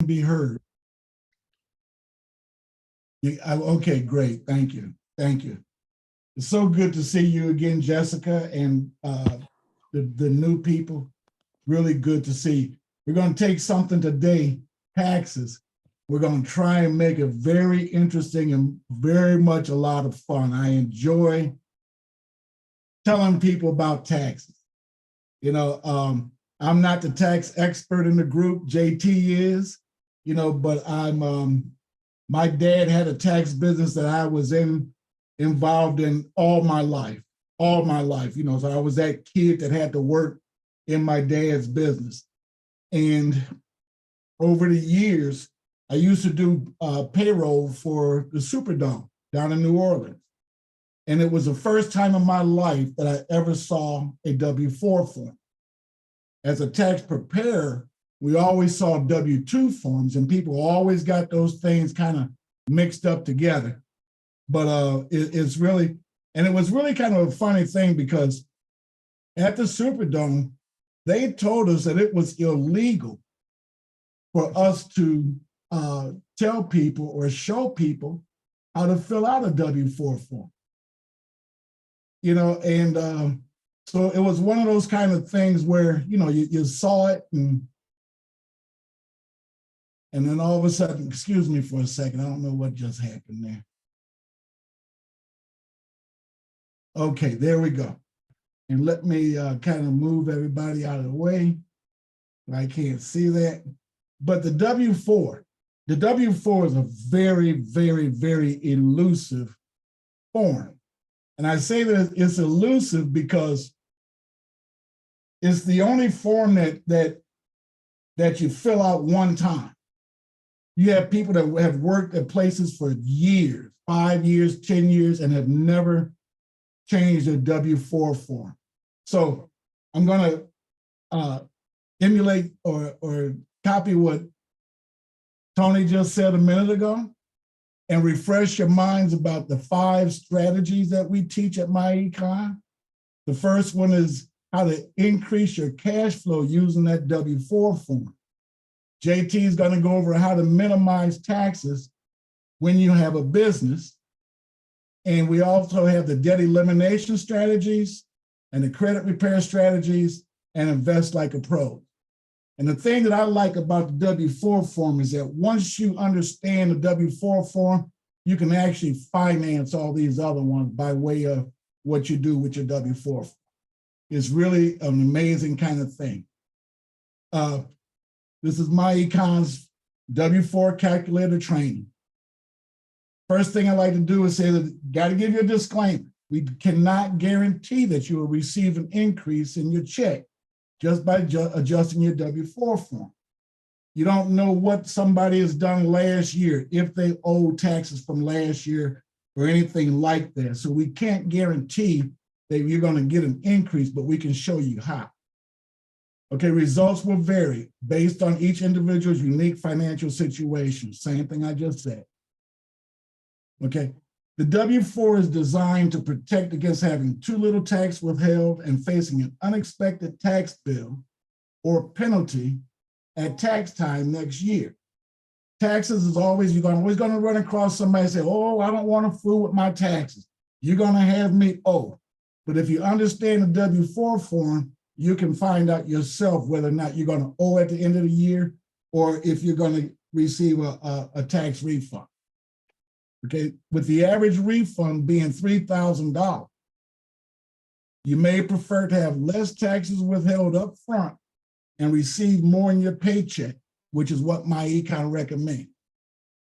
be heard. Okay, great. Thank you. Thank you. It's so good to see you again, Jessica, and the new people. Really good to see. We're going to take something today, taxes. We're going to try and make it very interesting and very much a lot of fun. I enjoy telling people about taxes. You know, I'm not the tax expert in the group, JT is, but my dad had a tax business that I was involved in all my life, so I was that kid that had to work in my dad's business. And over the years, I used to do payroll for the Superdome down in New Orleans. And it was the first time in my life that I ever saw a W-4 form. As a tax preparer, we always saw W-2 forms, and people always got those things kind of mixed up together. But it's really, and it was really kind of a funny thing because at the Superdome, they told us that it was illegal for us to tell people or show people how to fill out a W-4 form. And so it was one of those kind of things where, you saw it and then all of a sudden, excuse me for a second, I don't know what just happened there. Okay, there we go. And let me kind of move everybody out of the way. I can't see that. But the W-4 is a very, very, very elusive form. And I say that it's elusive because it's the only form that you fill out one time. You have people that have worked at places for years, 5 years, 10 years, and have never changed their W-4 form. So I'm going to emulate or copy what Tony just said a minute ago and refresh your minds about the 5 strategies that we teach at MyEcon. The first one is how to increase your cash flow using that W-4 form. JT is going to go over how to minimize taxes when you have a business. And we also have the debt elimination strategies and the credit repair strategies and invest like a pro. And the thing that I like about the W-4 form is that once you understand the W-4 form, you can actually finance all these other ones by way of what you do with your W-4 form. It's really an amazing kind of thing. This is MyEcon's W-4 calculator training. First thing I like to do is say that got to give you a disclaimer. We cannot guarantee that you will receive an increase in your check just by adjusting your W-4 form. You don't know what somebody has done last year, if they owe taxes from last year or anything like that. So we can't guarantee that you're going to get an increase, but we can show you how. Okay, results will vary based on each individual's unique financial situation. Same thing I just said. Okay, the W-4 is designed to protect against having too little tax withheld and facing an unexpected tax bill or penalty at tax time next year. Taxes is always, you're always going to run across somebody and say, oh, I don't want to fool with my taxes. You're going to have me owe. But if you understand the W-4 form, you can find out yourself whether or not you're going to owe at the end of the year or if you're going to receive a tax refund. Okay, with the average refund being $3,000, you may prefer to have less taxes withheld up front and receive more in your paycheck, which is what MyEcon recommends.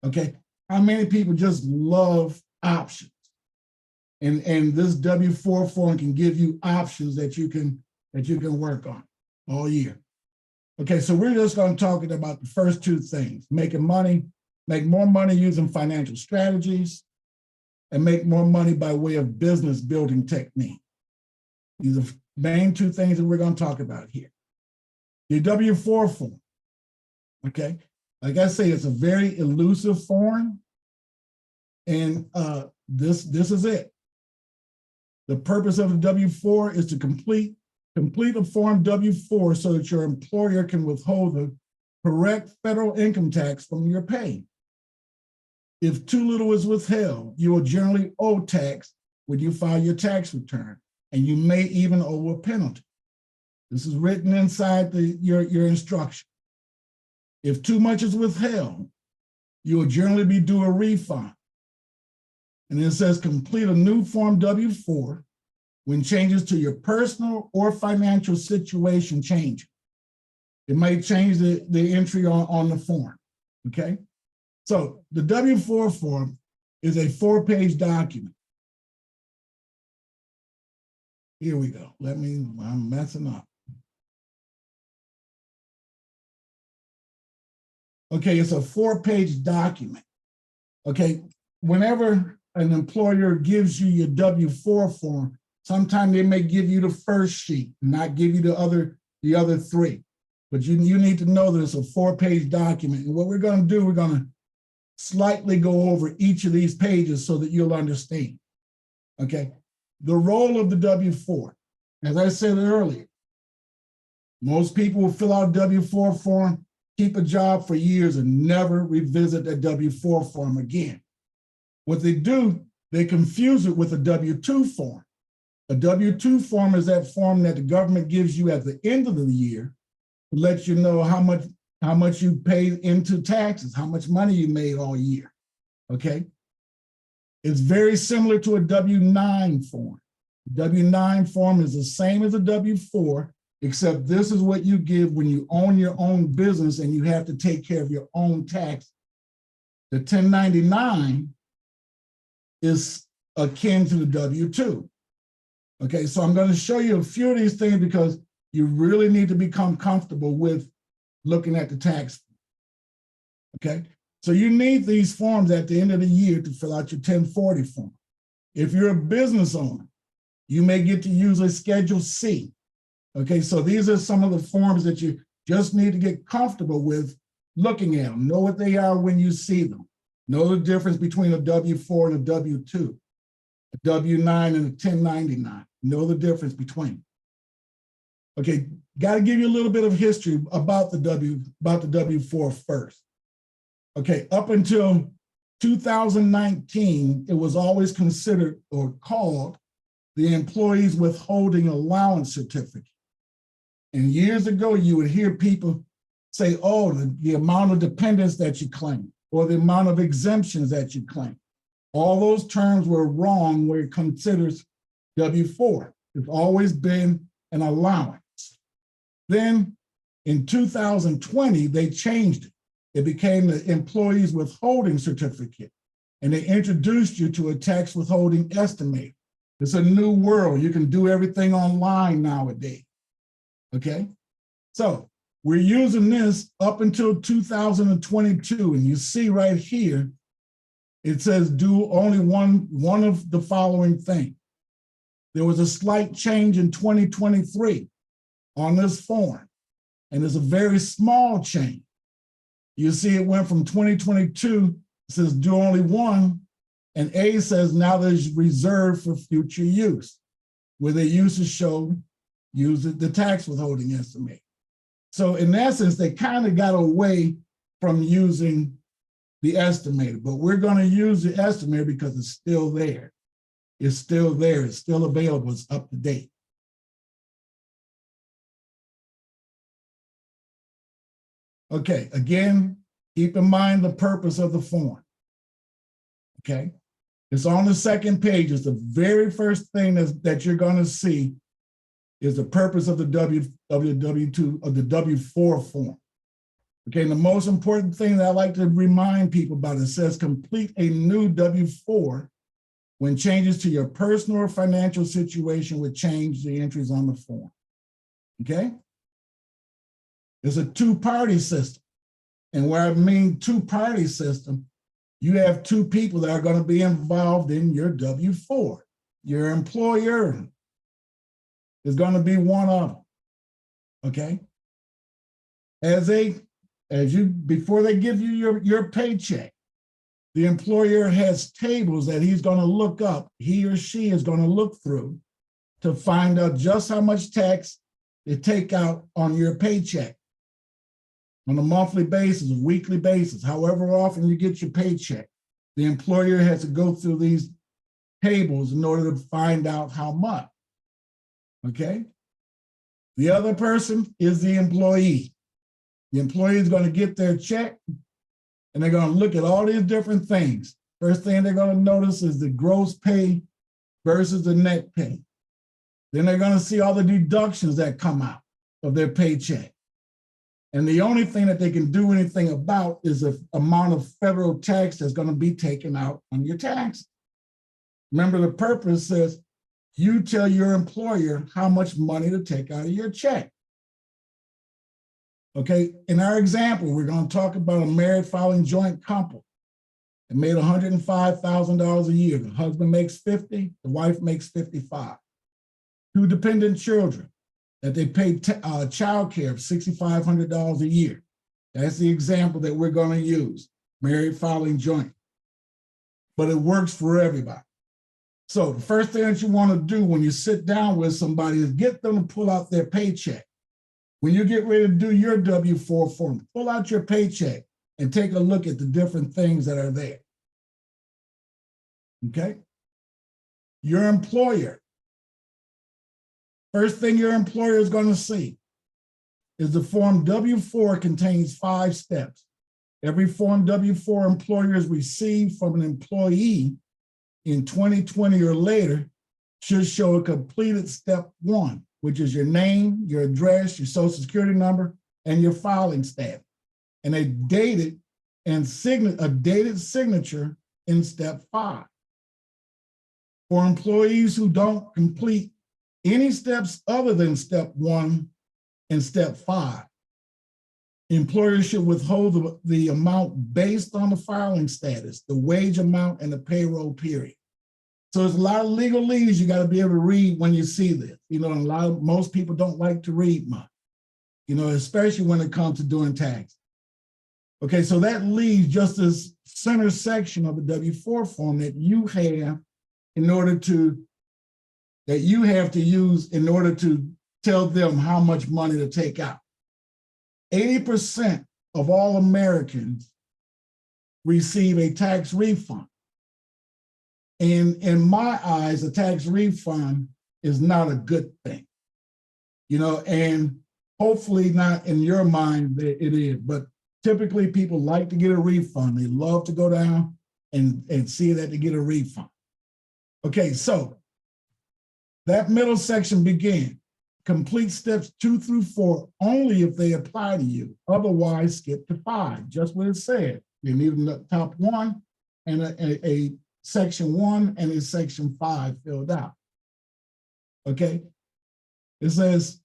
Okay, how many people just love options? And this W-4 form can give you options that you can work on all year. Okay, so we're just going to talk about the first 2 things: making money, make more money using financial strategies, and make more money by way of business building technique. These are the main 2 things that we're going to talk about here. The W-4 form, okay? Like I say, it's a very elusive form, and this is it. The purpose of the W-4 is to complete a form W-4 so that your employer can withhold correct federal income tax from your pay. If too little is withheld, you will generally owe tax when you file your tax return, and you may even owe a penalty. This is written inside your instruction. If too much is withheld, you will generally be due a refund. And it says complete a new Form W-4 when changes to your personal or financial situation change. It may change the entry on the form, okay? So the W-4 form is a 4-page document. Here we go. I'm messing up. Okay, it's a 4-page document. Okay, whenever an employer gives you your W-4 form, sometimes they may give you the first sheet, not give you the other 3. But you need to know that it's a 4-page document. And what we're going to do, we're going to slightly go over each of these pages so that you'll understand. Okay, the role of the W-4, as I said earlier, most people will fill out a W-4 form, keep a job for years, and never revisit that W-4 form again. What they do, they confuse it with a W-2 form. A W-2 form is that form that the government gives you at the end of the year to let you know how much you paid into taxes, how much money you made all year, okay? It's very similar to a W-9 form. W-9 form is the same as a W-4, except this is what you give when you own your own business and you have to take care of your own tax. The 1099 is akin to the W-2. Okay, so I'm going to show you a few of these things because you really need to become comfortable with looking at the tax. Okay, so you need these forms at the end of the year to fill out your 1040 form. If you're a business owner, you may get to use a Schedule C. Okay, so these are some of the forms that you just need to get comfortable with looking at them. Know what they are when you see them. Know the difference between a W-4 and a W-2, a W-9 and a 1099. Know the difference between. Okay, got to give you a little bit of history about the W-4 first. Okay, up until 2019, it was always considered or called the Employees Withholding Allowance Certificate. And years ago, you would hear people say, oh, the amount of dependents that you claim or the amount of exemptions that you claim. All those terms were wrong where it considers W-4. It's always been an allowance. Then in 2020, they changed it. It became the Employees Withholding Certificate, and they introduced you to a tax withholding estimator. It's a new world. You can do everything online nowadays, okay? So we're using this up until 2022, and you see right here, it says do only one of the following things. There was a slight change in 2023 on this form, and it's a very small change. You see it went from 2022, it says do only one, and A says now there's reserved for future use, where they used to show use the tax withholding estimate. So in essence, they kind of got away from using the estimator, but we're going to use the estimator because it's still there. It's still there. It's still available. It's up to date. Okay, again, keep in mind the purpose of the form. Okay, it's on the second page. It's the very first thing that you're going to see is the purpose of the W-2 of the W-4 form. Okay, and the most important thing that I like to remind people about, it says complete a new W-4 when changes to your personal or financial situation would change the entries on the form. Okay? It's a two-party system. And where I mean two-party system, you have two people that are going to be involved in your W-4. Your employer is going to be one of them. Okay? Before they give you your paycheck, the employer has tables that he's going to look up, he or she is going to look through to find out just how much tax they take out on your paycheck. on a monthly basis, a weekly basis, however often you get your paycheck. The employer has to go through these tables in order to find out how much. Okay? The other person is the employee. The employee is going to get their check and they're going to look at all these different things. First thing they're going to notice is the gross pay versus the net pay. Then they're going to see all the deductions that come out of their paycheck. And the only thing that they can do anything about is the amount of federal tax that's going to be taken out on your tax. Remember, the purpose says you tell your employer how much money to take out of your check. Okay, in our example, we're going to talk about a married filing joint couple that made $105,000 a year. The husband makes 50, the wife makes 55. Two dependent children that they pay child care of $6,500 a year. That's the example that we're going to use, married filing joint. But it works for everybody. So the first thing that you want to do when you sit down with somebody is get them to pull out their paycheck. When you get ready to do your W-4 form, pull out your paycheck and take a look at the different things that are there. Okay? Your employer. First thing your employer is going to see is the form W-4 contains 5 steps. Every form W-4 employers receive from an employee in 2020 or later should show a completed step 1, which is your name, your address, your social security number, and your filing status, and a dated signature in step 5. For employees who don't complete any steps other than step 1 and step 5, employers should withhold the amount based on the filing status, the wage amount, and the payroll period. So there's a lot of legalese you got to be able to read when you see this. You know, and most people don't like to read much, you know, especially when it comes to doing tax. Okay, so that leaves just this center section of the W-4 form that you have to use in order to tell them how much money to take out. 80% of all Americans receive a tax refund. And in my eyes, a tax refund is not a good thing, you know, and hopefully not in your mind that it is, but typically people like to get a refund. They love to go down and see that they get a refund. Okay, so that middle section begins. Complete steps 2 through 4 only if they apply to you. Otherwise, skip to 5, just what it said. You need the top 1 and a section 1 and a section 5 filled out. Okay, it says,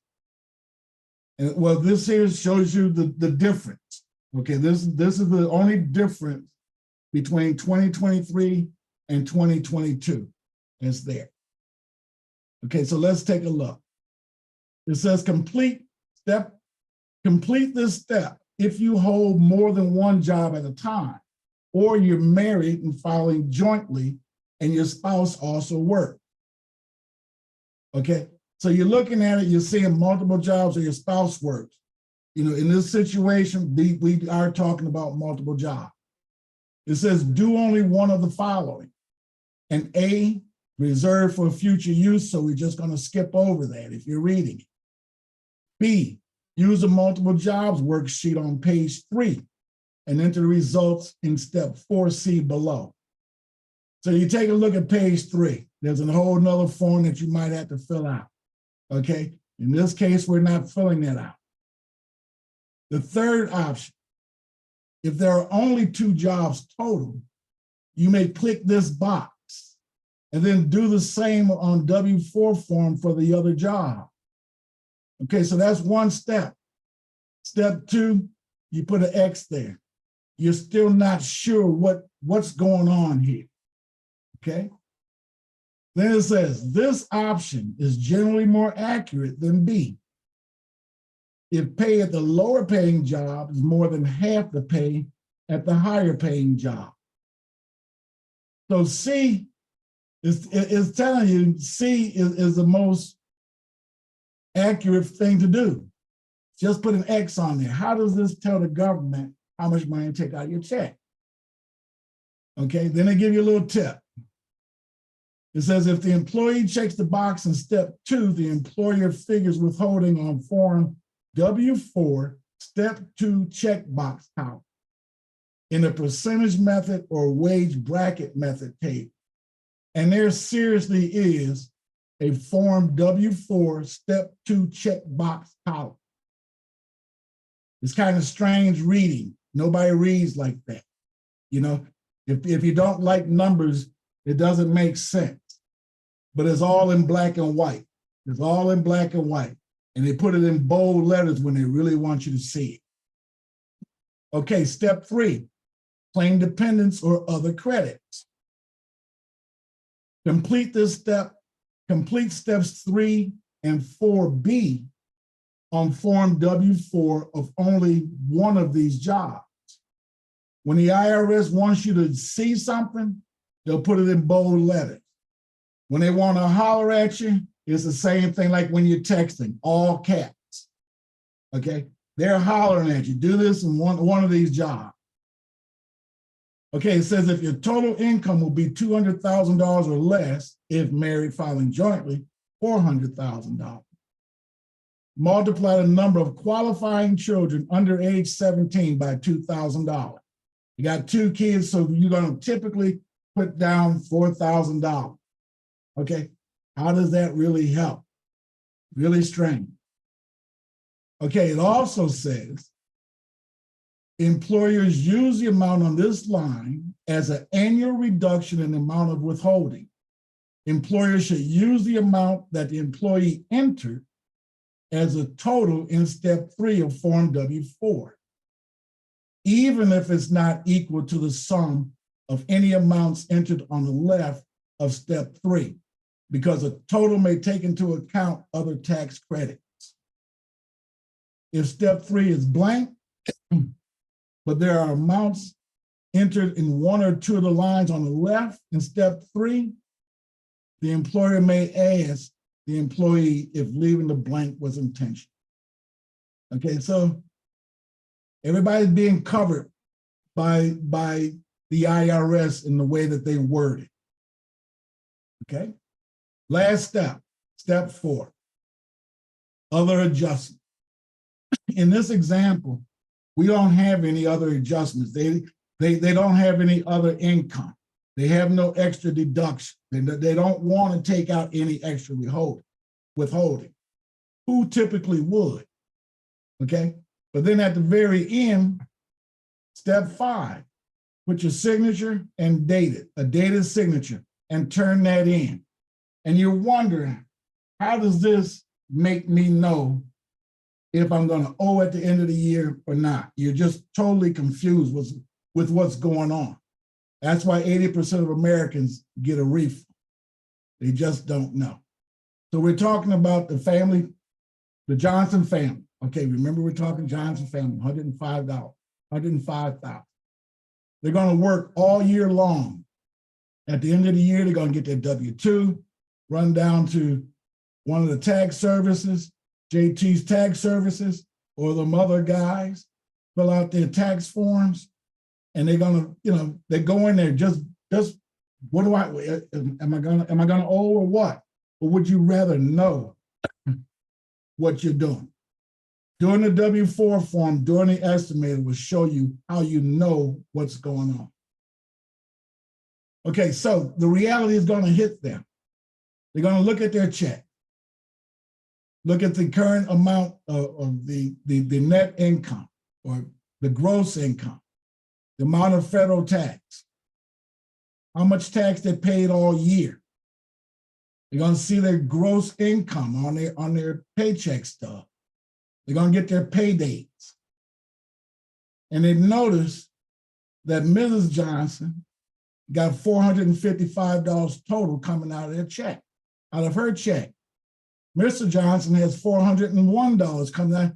well, this here shows you the difference. Okay, this is the only difference between 2023 and 2022. It's there. Okay, so let's take a look. It says complete this step if you hold more than one job at a time, or you're married and filing jointly and your spouse also works. Okay, so you're looking at it, you're seeing multiple jobs or your spouse works. You know, in this situation, we are talking about multiple jobs. It says do only one of the following. And A, reserved for future use, so we're just going to skip over that if you're reading it. B, use a multiple jobs worksheet on page 3 and enter the results in step 4C below. So you take a look at page 3. There's a whole nother form that you might have to fill out, okay? In this case, we're not filling that out. The third option, if there are only 2 jobs total, you may click this box and then do the same on W-4 form for the other job. Okay, so that's one step. Step 2, you put an X there. You're still not sure what's going on here, okay? Then it says, this option is generally more accurate than B. If pay at the lower paying job is more than half the pay at the higher paying job. So C is telling you C is the most accurate thing to do. Just put an X on there. How does this tell the government how much money to take out of your check? Okay, then they give you a little tip. It says if the employee checks the box in step 2, the employer figures withholding on form W4, step 2 checkbox count in the percentage method or wage bracket method table. And there seriously is a form W4 step 2 checkbox column. It's kind of strange reading. Nobody reads like that. You know, if you don't like numbers, it doesn't make sense. But it's all in black and white. It's all in black and white. And they put it in bold letters when they really want you to see it. Okay, step 3, claim dependents or other credits. Complete this step, complete steps 3 and 4B on form W4 of only one of these jobs. When the IRS wants you to see something, they'll put it in bold letters. When they want to holler at you, it's the same thing like when you're texting, all caps. Okay, they're hollering at you. Do this in one of these jobs. Okay, it says if your total income will be $200,000 or less, if married filing jointly, $400,000. Multiply the number of qualifying children under age 17 by $2,000. You got 2 kids, so you're going to typically put down $4,000. Okay, how does that really help? Really strange. Okay, it also says employers use the amount on this line as an annual reduction in the amount of withholding. Employers should use the amount that the employee entered as a total in step 3 of form W4, even if it's not equal to the sum of any amounts entered on the left of step 3, because a total may take into account other tax credits. If step 3 is blank, but there are amounts entered in 1 or 2 of the lines on the left in step 3, the employer may ask the employee if leaving the blank was intentional. Okay, so everybody's being covered by the IRS in the way that they word it. Okay, last step, step 4, other adjustments. In this example, we don't have any other adjustments. They don't have any other income. They have no extra deduction. They don't want to take out any extra withholding. Who typically would? Okay, but then at the very end, step 5, put your signature and date it, a dated signature, and turn that in. And you're wondering, how does this make me know if I'm going to owe at the end of the year or not? You're just totally confused with what's going on. That's why 80% of Americans get a refund. They just don't know. So we're talking about the family, the Johnson family. Okay, remember we're talking Johnson family, $105, $105,000. They're going to work all year long. At the end of the year, they're going to get their W-2, run down to one of the tax services, JT's tax services, or the other guys, fill out their tax forms, and they're gonna, they go in there just what do I am I gonna owe or what? Or would you rather know what you're doing? Doing the W-4 form, doing the estimator will show you how you know what's going on. Okay, so the reality is going to hit them. They're going to look at their check, look at the current amount of the net income or the gross income, the amount of federal tax, how much tax they paid all year. They're going to see their gross income on their paycheck stub. They're going to get their pay dates. And they notice that Mrs. Johnson got $455 total coming out of their check, out of her check. Mr. Johnson has $401 coming out.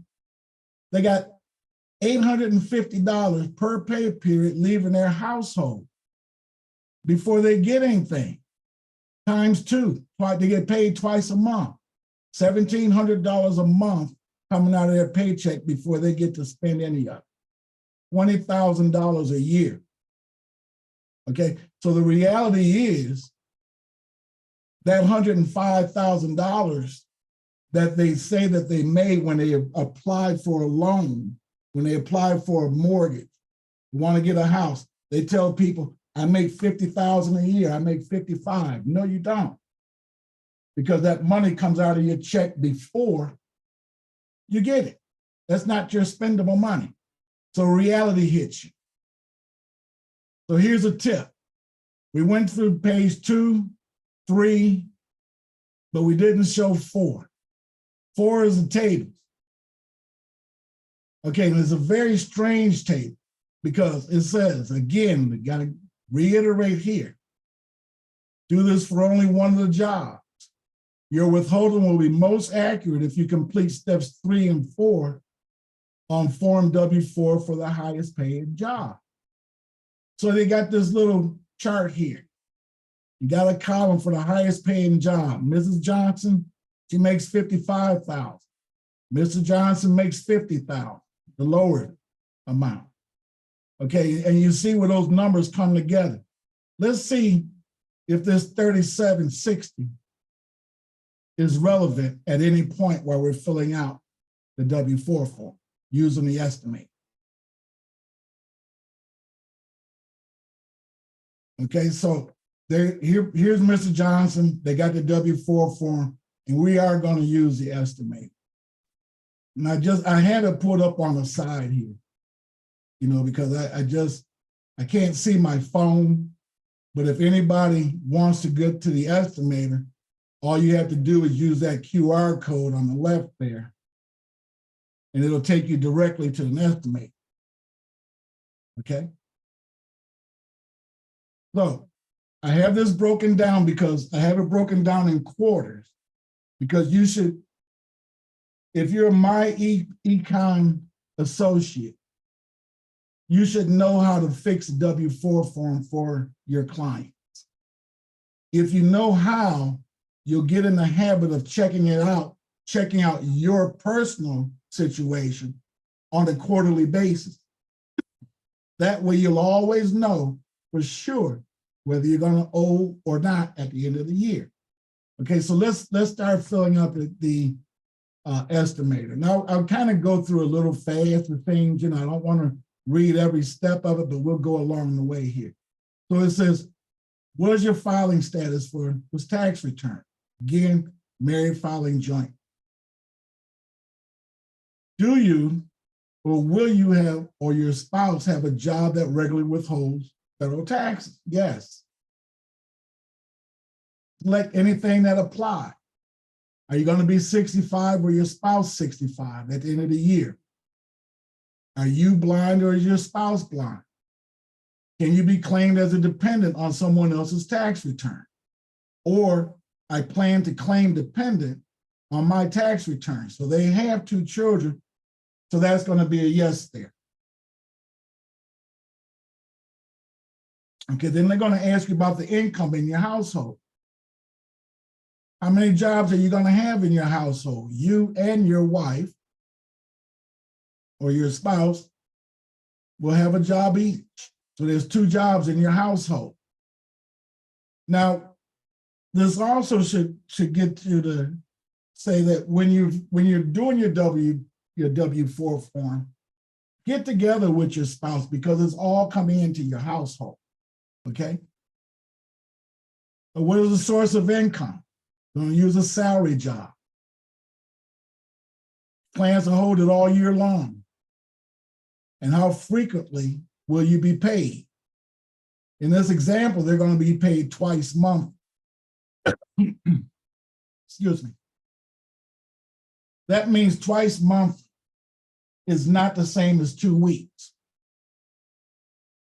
They got $850 per pay period leaving their household before they get anything. Times 2, they get paid twice a month, $1,700 a month coming out of their paycheck before they get to spend any of it. $20,000 a year. Okay, so the reality is that $105,000 that they say that they made when they applied for a loan, when they applied for a mortgage, want to get a house, they tell people, I make $50,000 a year, I make 55. No, you don't. Because that money comes out of your check before you get it. That's not your spendable money. So reality hits you. So here's a tip. We went through page 2, 3, but we didn't show 4. 4 is the tables. Okay, there's a very strange table because it says, again, we got to reiterate here, do this for only one of the jobs. Your withholding will be most accurate if you complete steps 3 and 4 on Form W-4 for the highest paying job. So they got this little chart here. You got a column for the highest paying job. Mrs. Johnson, she makes $55,000. Mr. Johnson makes $50,000, the lower amount. Okay, and you see where those numbers come together. Let's see if this 3760 is relevant at any point while we're filling out the W-4 form using the estimate. Okay, so here's Mr. Johnson. They got the W-4 form, and we are going to use the estimate. And I had it put up on the side here, you know, because I can't see my phone. But if anybody wants to get to the estimator, all you have to do is use that QR code on the left there, and it'll take you directly to an estimate. Okay. So I have this broken down because I have it broken down in quarters, because you should, if you're my econ associate, you should know how to fix a W-4 form for your clients. If you know how, you'll get in the habit of checking out your personal situation on a quarterly basis. That way you'll always know for sure whether you're going to owe or not at the end of the year. Okay, so let's start filling up the estimator. Now, I'll kind of go through a little fast with things. You know, I don't want to read every step of it, but we'll go along the way here. So it says, what is your filing status for this tax return? Again, married filing joint. Do you or will you have, or your spouse have a job that regularly withholds federal taxes? Yes. Select anything that apply. Are you going to be 65 or your spouse 65 at the end of the year? Are you blind or is your spouse blind? Can you be claimed as a dependent on someone else's tax return? Or I plan to claim dependent on my tax return. So they have 2 children. So that's going to be a yes there. Okay, then they're going to ask you about the income in your household. How many jobs are you going to have in your household? You and your wife or your spouse will have a job each. So there's 2 jobs in your household. Now, this also should get you to say that when you're doing your W-4 form, get together with your spouse because it's all coming into your household. Okay. But what is the source of income? Going to use a salary job. Plans to hold it all year long. And how frequently will you be paid? In this example, they're going to be paid twice monthly. Excuse me. That means twice monthly is not the same as 2 weeks.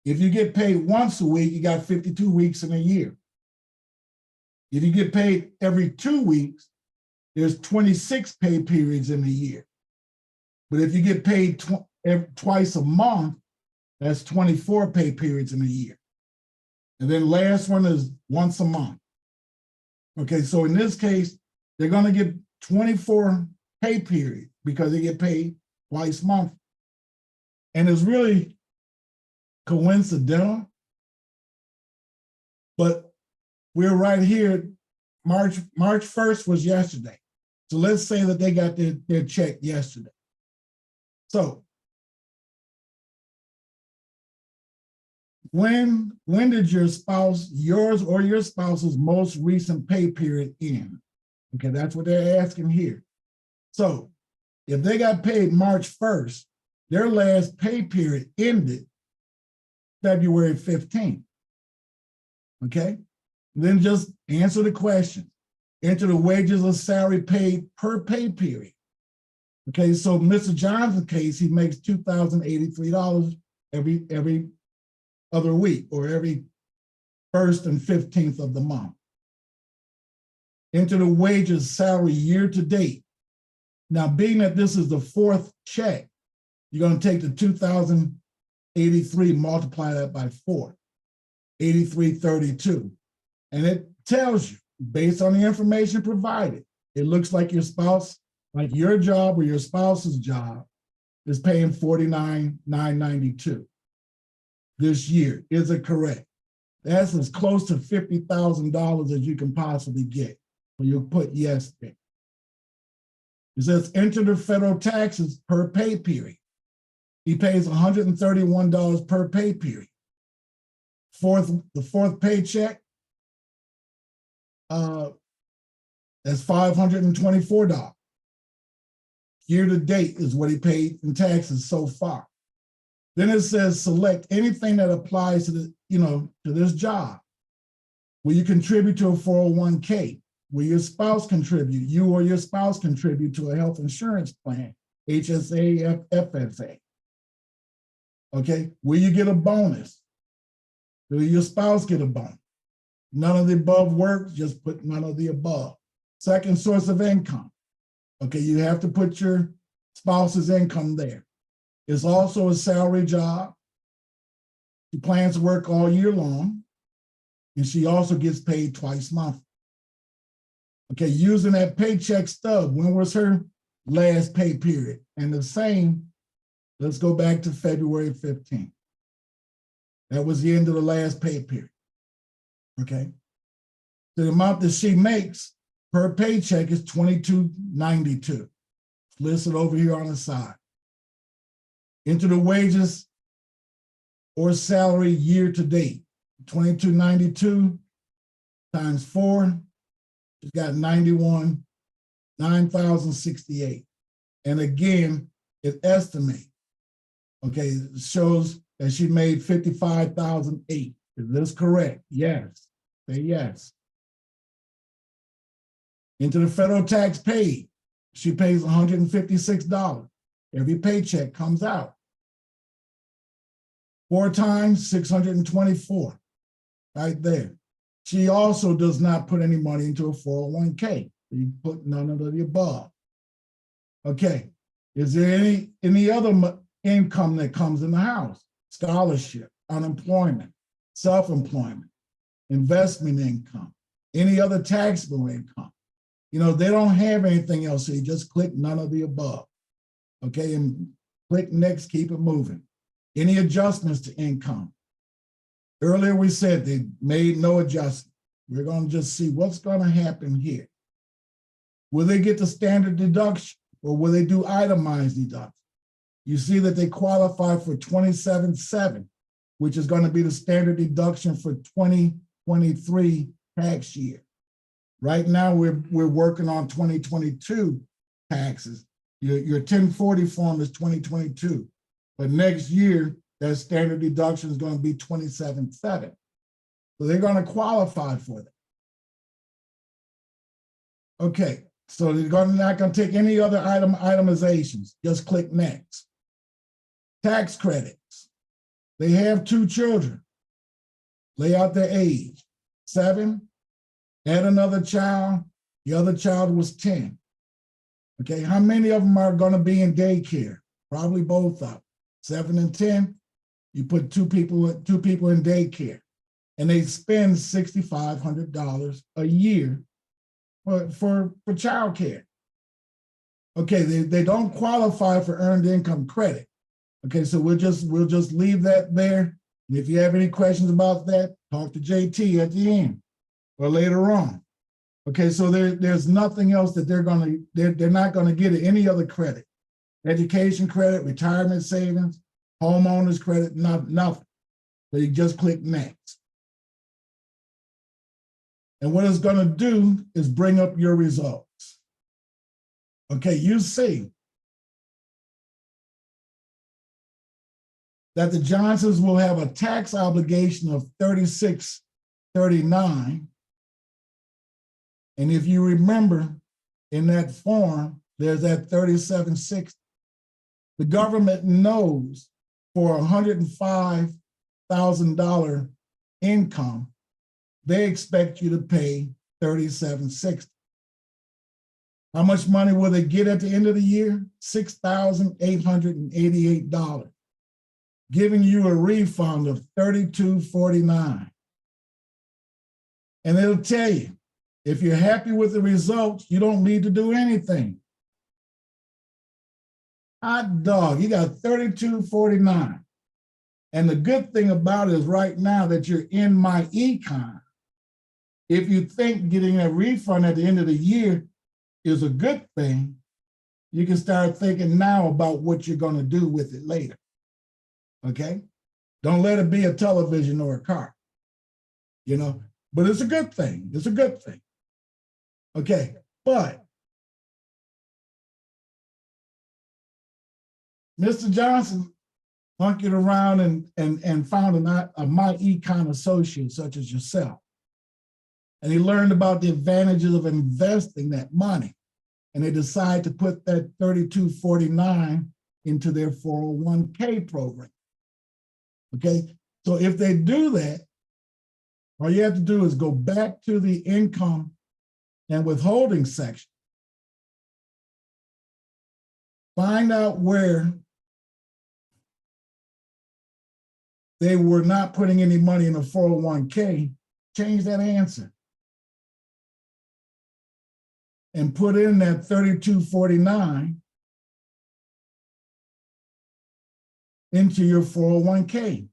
If you get paid once a week, you got 52 weeks in a year. If you get paid every 2 weeks, there's 26 pay periods in a year. But if you get paid twice a month, that's 24 pay periods in a year. And then last one is once a month. Okay, so in this case, they're going to get 24 pay period because they get paid twice monthly. And it's really coincidental, but we're right here. March 1st was yesterday. So let's say that they got their check yesterday. So when did yours or your spouse's most recent pay period end? Okay, that's what they're asking here. So if they got paid March 1st, their last pay period ended February 15th. Okay, then just answer the question. Enter the wages or salary paid per pay period. Okay, so Mr. Johnson's case, he makes $2,083 every other week or every 1st and 15th of the month. Enter the wages salary year to date. Now, being that this is the 4th check, you're going to take the 2,083, multiply that by 4, 8332. And it tells you, based on the information provided, it looks like your spouse, like your job or your spouse's job, is paying $49,992 this year. Is it correct? That's as close to $50,000 as you can possibly get when you put yes there. It says enter the federal taxes per pay period. He pays $131 per pay period. The fourth paycheck, that's $524. Year to date is what he paid in taxes so far. Then it says select anything that applies to the, to this job. Will you contribute to a 401k? Will your spouse contribute? You or your spouse contribute to a health insurance plan, HSA, FSA. Okay, will you get a bonus? Will your spouse get a bonus? None of the above works, just put none of the above. Second source of income. Okay, you have to put your spouse's income there. It's also a salary job. She plans to work all year long, and she also gets paid twice monthly. Okay, using that paycheck stub, when was her last pay period? And the same, let's go back to February 15th. That was the end of the last pay period. Okay, the amount that she makes per paycheck is $22.92. Listed over here on the side. Enter the wages or salary year to date. $22.92 times 4, she's got 9,068. And again, it estimates. Okay, it shows that she made $55,008. Is this correct? Yes. Say yes. Into the federal tax paid, she pays $156. Every paycheck comes out. 4 times 624, right there. She also does not put any money into a 401k. You put none of the above. Okay, is there any other income that comes in the house? Scholarship, unemployment, self-employment, investment income, any other taxable income. They don't have anything else, so you just click none of the above. Okay, and click next, keep it moving. Any adjustments to income? Earlier we said they made no adjustment. We're going to just see what's going to happen here. Will they get the standard deduction or will they do itemized deduction? You see that they qualify for 27.7, which is going to be the standard deduction for 2023 tax year. Right now, we're working on 2022 taxes. Your 1040 form is 2022, but next year, that standard deduction is going to be 27.7. So they're going to qualify for that. Okay, so they're not going to take any other itemizations. Just click next. Tax credits. They have 2 children. Lay out their age. 7. Add another child, the other child was 10. Okay, how many of them are going to be in daycare? Probably both of them. 7 and 10, you put two people in daycare, and they spend $6,500 a year for childcare. Okay, they don't qualify for earned income credit. Okay, so we'll just leave that there. And if you have any questions about that, talk to JT at the end or later on. Okay, so there's nothing else that they're not gonna get any other credit. Education credit, retirement savings, homeowners credit, nothing. So you just click next. And what it's gonna do is bring up your results. Okay, you see that the Johnsons will have a tax obligation of $36.39. And if you remember in that form, there's that $37.60. The government knows for $105,000 income, they expect you to pay $37.60. How much money will they get at the end of the year? $6,888, giving you a refund of $32.49. And it'll tell you, if you're happy with the results, you don't need to do anything. Hot dog, you got $32.49. And the good thing about it is right now that you're in my econ, if you think getting a refund at the end of the year is a good thing, you can start thinking now about what you're going to do with it later. Okay? Don't let it be a television or a car, but it's a good thing. It's a good thing. Okay, but Mr. Johnson monkeyed around and found a my econ associate such as yourself. And he learned about the advantages of investing that money. And they decide to put that $32.49 into their 401k program. Okay, so if they do that, all you have to do is go back to the income and withholding section. Find out where they were not putting any money in a 401k, change that answer. And put in that $32.49 into your 401k.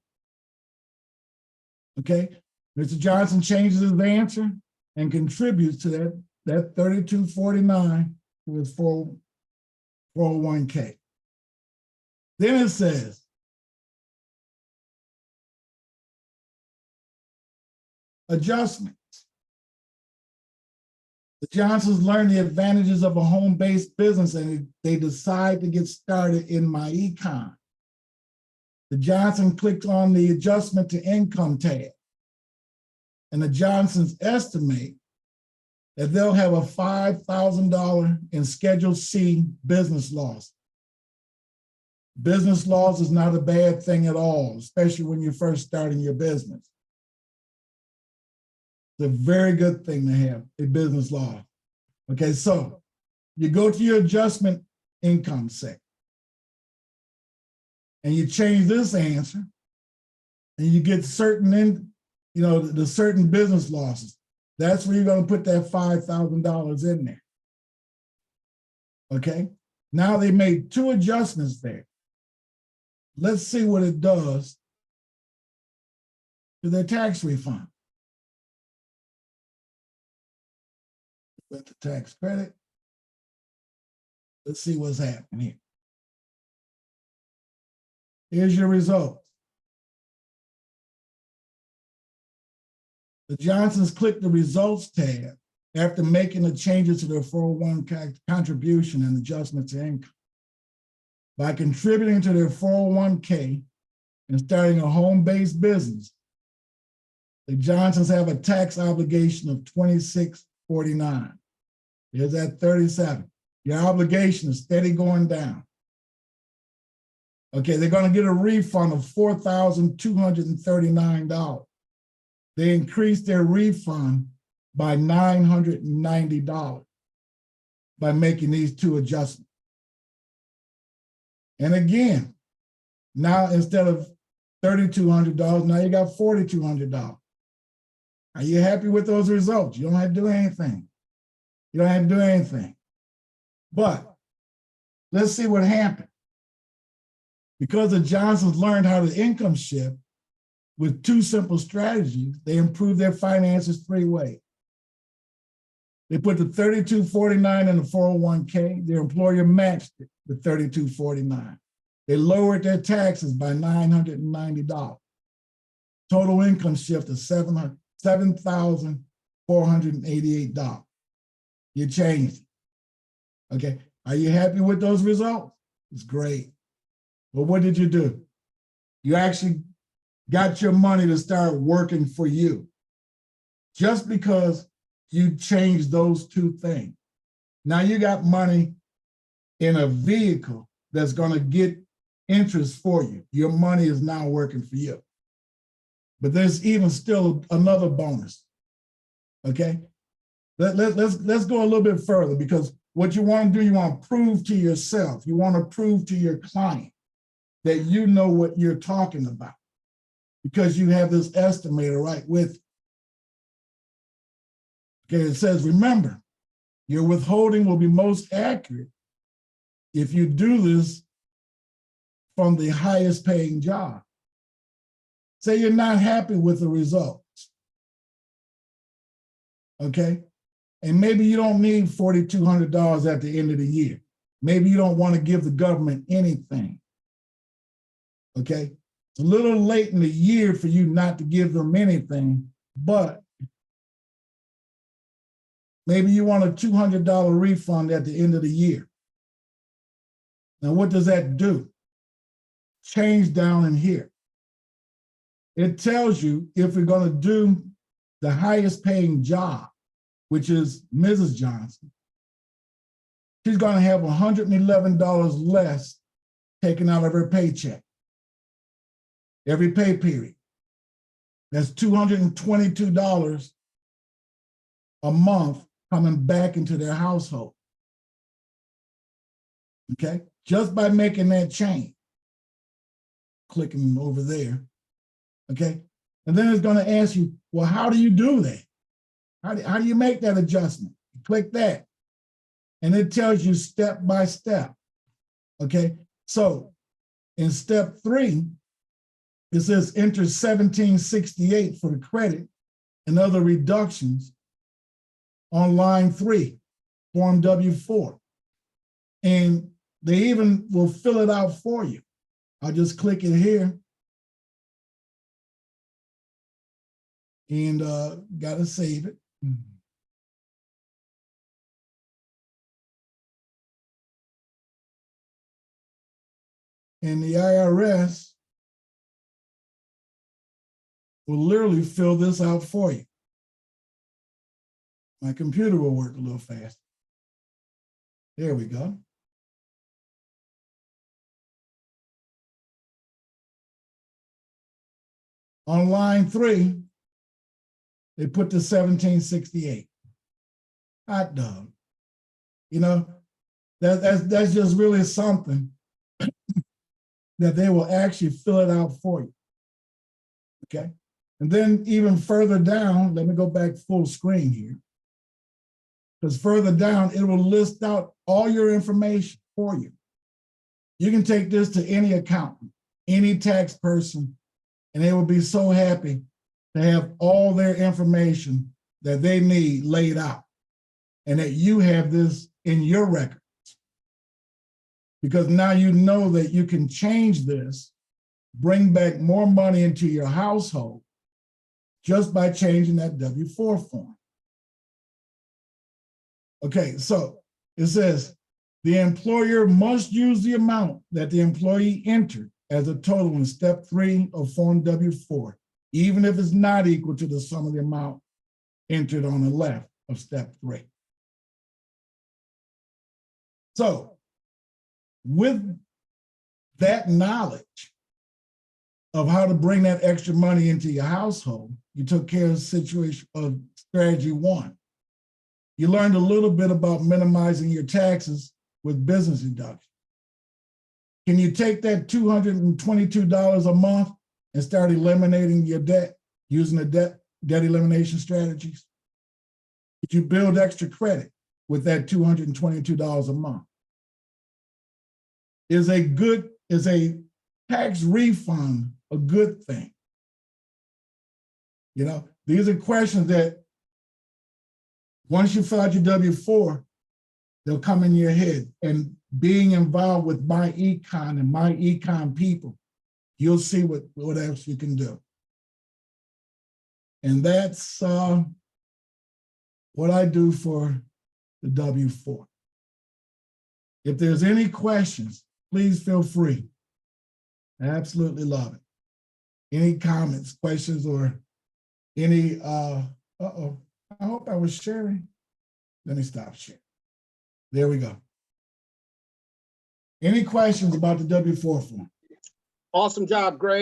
Okay, Mr. Johnson changes his answer and contributes to that $32.49 to his 401k. Then it says, adjustments. The Johnsons learn the advantages of a home-based business and they decide to get started in my econ. The Johnson clicked on the adjustment to income tab. And the Johnsons estimate that they'll have a $5,000 in Schedule C business loss. Business loss is not a bad thing at all, especially when you're first starting your business. It's a very good thing to have a business loss. Okay, so you go to your adjustment income section and you change this answer and you get certain, the certain business losses. That's where you're going to put that $5,000 in there. Okay, now they made two adjustments there. Let's see what it does to their tax refund. With the tax credit. Let's see what's happening here. Here's your results. The Johnsons click the results tab after making the changes to their 401k contribution and adjustment to income. By contributing to their 401k and starting a home-based business, the Johnsons have a tax obligation of $26.49. There's that 37. Your obligation is steady going down. Okay, they're going to get a refund of $4,239. They increased their refund by $990 by making these two adjustments. And again, now instead of $3,200, now you got $4,200. Are you happy with those results? You don't have to do anything. You don't have to do anything. But let's see what happened. Because the Johnsons learned how to income shift with two simple strategies, they improved their finances three ways. They put the $32.49 in the 401k. Their employer matched it with $32.49. They lowered their taxes by $990. Total income shift of $7,488. You changed it. Okay. Are you happy with those results? It's great. But what did you do? You actually got your money to start working for you. Just because you changed those two things. Now you got money in a vehicle that's going to get interest for you. Your money is now working for you. But there's even still another bonus. Okay? Let's go a little bit further, because what you want to do, you want to prove to yourself, you want to prove to your client that you know what you're talking about, because you have this estimator right with you. Okay, it says, remember, your withholding will be most accurate if you do this from the highest paying job. Say you're not happy with the results, okay? And maybe you don't need $4,200 at the end of the year. Maybe you don't want to give the government anything, okay? It's a little late in the year for you not to give them anything, but maybe you want a $200 refund at the end of the year. Now, what does that do? Change down in here. It tells you if we're going to do the highest paying job, which is Mrs. Johnson, she's going to have $111 less taken out of her paycheck every pay period. That's $222 a month coming back into their household. Okay, just by making that change. Clicking over there. Okay, and then it's going to ask you, well, how do you do that? How do you make that adjustment? You click that, and it tells you step by step. Okay, so in step 3, it says enter 1768 for the credit and other reductions on line 3, form W4. And they even will fill it out for you. I'll just click it here. And gotta save it. And the IRS will literally fill this out for you. My computer will work a little fast. There we go. On line 3, they put the 1768. Hot dog. You know, that's just really something that they will actually fill it out for you. Okay. And then even further down, let me go back full screen here. Because further down, it will list out all your information for you. You can take this to any accountant, any tax person, and they will be so happy to have all their information that they need laid out, and that you have this in your records. Because now you know that you can change this, bring back more money into your household just by changing that W-4 form. Okay, so it says the employer must use the amount that the employee entered as a total in step 3 of form W-4, even if it's not equal to the sum of the amount entered on the left of step 3. So with that knowledge of how to bring that extra money into your household, you took care of the situation of strategy 1. You learned a little bit about minimizing your taxes with business deduction. Can you take that $222 a month and start eliminating your debt using the debt elimination strategies? Did you build extra credit with that $222 a month? is a tax refund a good thing? You know, these are questions that once you fill out your W-4, they'll come in your head. And being involved with my econ and my econ people, you'll see what else you can do. And that's what I do for the W-4. If there's any questions, please feel free. I absolutely love it. Any comments, questions, or any, I hope I was sharing. Let me stop sharing. There we go. Any questions about the W-4 form? Awesome job, Greg.